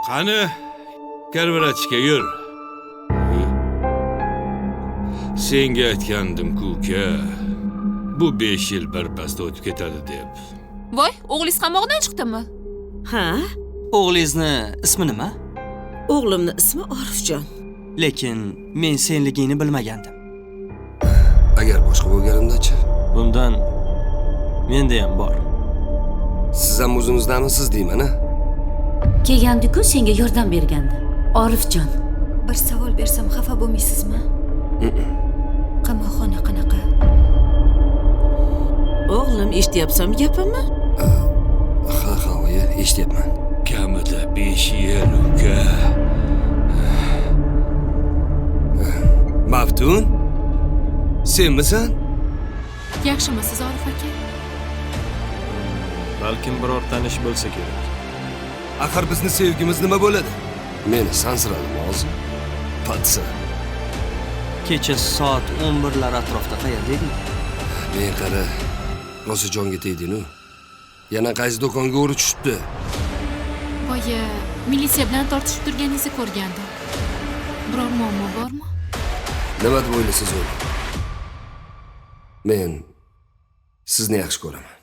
Qani, karvarachga yur. Senga aytgandim-ku uka. Bu 5 yil birpasda o'tib ketadi deb. Voy, o'g'lingiz qamoqdan chiqdimi? Ha, O'g'lingizni ismi nima? o'g'limni ismi Orifjon. Lekin men senligingni bilmagandim. Agar boshqa bo'lganimda-chi? Bundan menda ham bor. Siz ham o'zingizdanmisiz deyman-a? Kelgandiku senga yordam bergandi. Orifjon. Bir savol bersam xafa bo'lmaysizmi? Qamoqxona qanaqa? O'g'lim, eshityapsanmi gapimni? Ha, oyi, eshityapman. Kamida 5 yil uka. Maftun? Senmisan? Yaxshimisiz Orif aka? Balkim biror tanish bo'lsa kerak. Axir bizni sevgimiz nima bo'ladi? Meni sansiradim hozir. Patsa. Kecha soat 11lar atrofida qayerda eding? Men qara, rosa jonga tegding-ku. Yana qaysi do'konga o'ri tushibdi? Boya militsiya bilan tortishib turganingizni ko'rgandim. Biror muammo bormi? Nima deb o'ylaysiz o'zi? Men sizni yaxshi ko'raman.